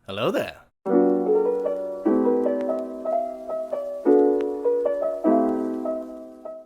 Hello there.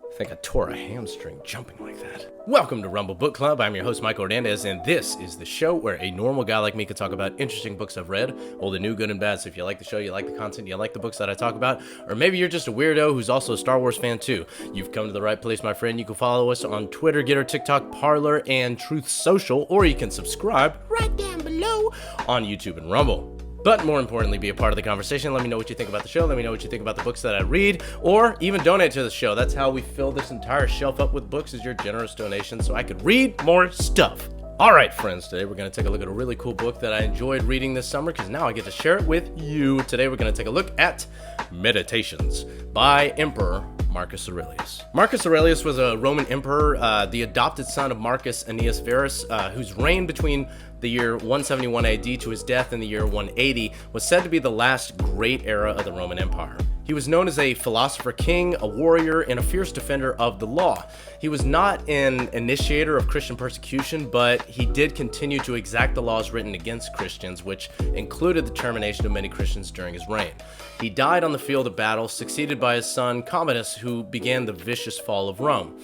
I think I tore a hamstring jumping like that. Welcome to Rumble Book Club. I'm your host, Michael Hernandez, and this is the show where a normal guy like me can talk about interesting books I've read, old and new, good and bad. So if you like the show, you like the content, you like the books that I talk about, or maybe you're just a weirdo who's also a Star Wars fan too, you've come to the right place, my friend. You can follow us on Twitter, Getter, TikTok, Parler, and Truth Social, or you can subscribe right down below on YouTube and Rumble. But more importantly, be a part of the conversation. Let me know what you think about the show. Let me know what you think about the books that I read, or even donate to the show. That's how we fill this entire shelf up with books, is your generous donation so I could read more stuff. All right, friends, today we're going to take a look at a really cool book that I enjoyed reading this summer because now I get to share it with you. Today we're going to take a look at Meditations by Emperor Marcus Aurelius. Marcus Aurelius was a Roman emperor, the adopted son of Marcus Annius Verus, whose reign between the year 171 AD to his death in the year 180 was said to be the last great era of the Roman Empire. He was known as a philosopher king, a warrior, and a fierce defender of the law. He was not an initiator of Christian persecution, but he did continue to exact the laws written against Christians, which included the termination of many Christians during his reign. He died on the field of battle, succeeded by his son Commodus, who began the vicious fall of Rome.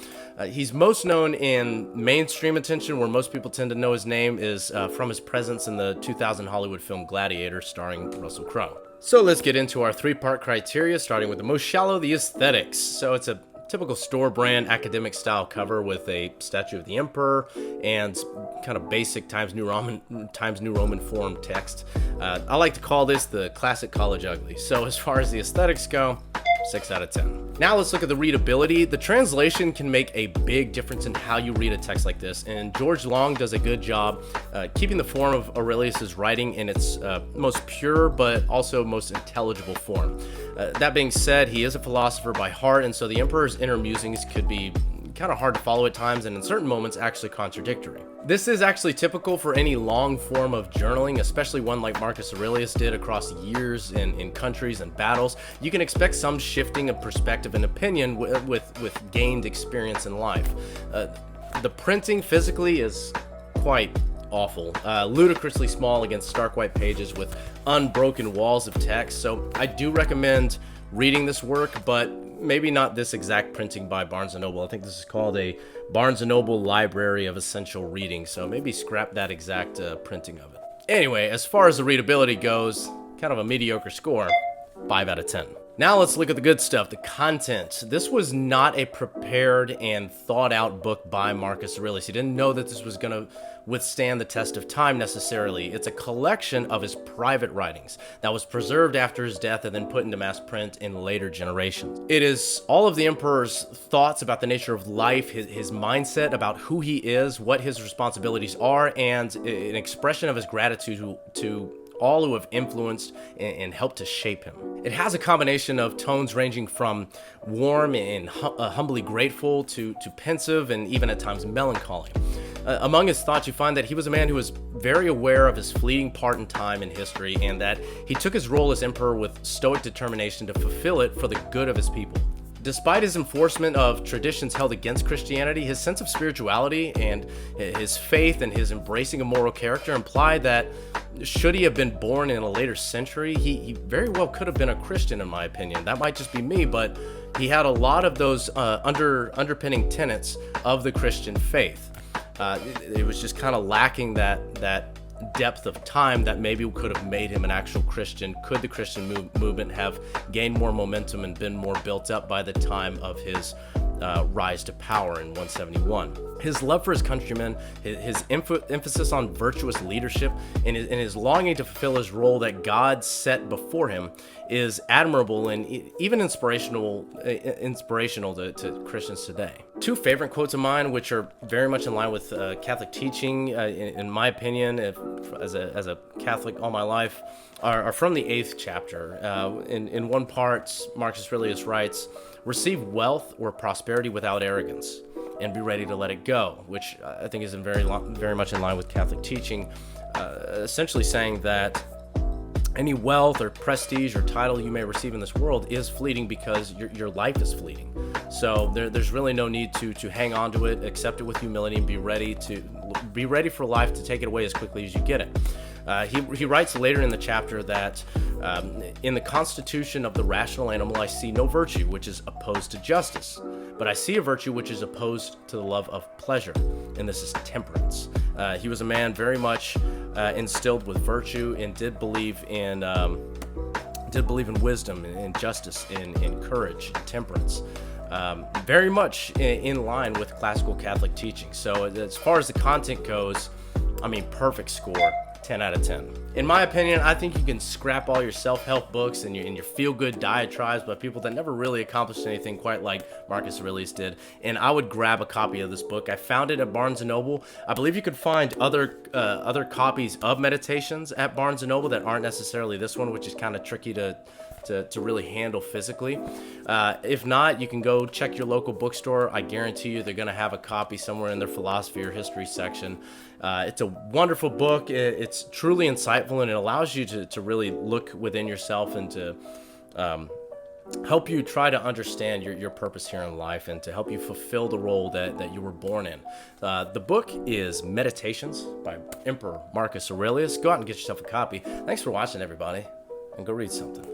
He's most known in mainstream attention, where most people tend to know his name is from his presence in the 2000 Hollywood film Gladiator, starring Russell Crowe. So let's get into our three-part criteria, starting with the most shallow, the aesthetics. So it's a typical store brand academic style cover with a statue of the emperor and kind of basic Times New Roman form text. I like to call this the classic college ugly. So as far as the aesthetics go, 6 out of 10. Now let's look at the readability. The translation can make a big difference in how you read a text like this, and George Long does a good job keeping the form of Aurelius's writing in its most pure but also most intelligible form. That being said, he is a philosopher by heart, and so the emperor's inner musings could be kind of hard to follow at times, and in certain moments actually contradictory. This is actually typical for any long form of journaling, especially one like Marcus Aurelius did across years in countries and battles. You can expect some shifting of perspective and opinion with gained experience in life. The printing physically is quite awful, ludicrously small against stark white pages with unbroken walls of text, so I do recommend reading this work, but maybe not this exact printing by Barnes & Noble. I think this is called a Barnes & Noble Library of Essential Reading, so maybe scrap that exact printing of it. Anyway, as far as the readability goes, kind of a mediocre score, 5 out of 10. Now let's look at the good stuff, the content. This was not a prepared and thought out book by Marcus Aurelius. He didn't know that this was going to withstand the test of time necessarily. It's a collection of his private writings that was preserved after his death and then put into mass print in later generations. It is all of the emperor's thoughts about the nature of life, his mindset about who he is, what his responsibilities are, and an expression of his gratitude to all who have influenced and helped to shape him. It has a combination of tones ranging from warm and humbly grateful to pensive and even at times melancholy. Among his thoughts, you find that he was a man who was very aware of his fleeting part in time and history, and that he took his role as emperor with stoic determination to fulfill it for the good of his people. Despite his enforcement of traditions held against Christianity, his sense of spirituality and his faith and his embracing a moral character implied that should he have been born in a later century, he very well could have been a Christian, in my opinion. That might just be me, but he had a lot of those underpinning tenets of the Christian faith. It was just kind of lacking that depth of time that maybe could have made him an actual Christian. Could the Christian movement have gained more momentum and been more built up by the time of his rise to power in 171? His love for his countrymen, his emphasis on virtuous leadership, and his longing to fulfill his role that God set before him is admirable and even inspirational to Christians today. Two favorite quotes of mine, which are very much in line with Catholic teaching, in my opinion, as a Catholic all my life, are from the 8th chapter. In one part, Marcus Aurelius writes, "Receive wealth or prosperity without arrogance, and be ready to let it go," which I think is very much in line with Catholic teaching, essentially saying that any wealth or prestige or title you may receive in this world is fleeting because your life is fleeting. So there's really no need to hang on to it, accept it with humility, and be ready for life to take it away as quickly as you get it. He writes later in the chapter that in the constitution of the rational animal, I see no virtue which is opposed to justice, but I see a virtue which is opposed to the love of pleasure, and this is temperance. He was a man very much instilled with virtue and did believe in wisdom and justice and courage and temperance. Very much in line with classical Catholic teaching. So as far as the content goes, I mean, perfect score, 10 out of 10. In my opinion, I think you can scrap all your self-help books and your feel-good diatribes by people that never really accomplished anything quite like Marcus Aurelius did, and I would grab a copy of this book. I found it at Barnes & Noble. I believe you could find other copies of Meditations at Barnes & Noble that aren't necessarily this one, which is kind of tricky to really handle physically. If not, you can go check your local bookstore. I guarantee you they're going to have a copy somewhere in their philosophy or history section. It's a wonderful book. It's truly insightful, and it allows you to really look within yourself and to help you try to understand your purpose here in life and to help you fulfill the role that you were born in. The book is Meditations by Emperor Marcus Aurelius. Go out and get yourself a copy. Thanks for watching, everybody, and go read something.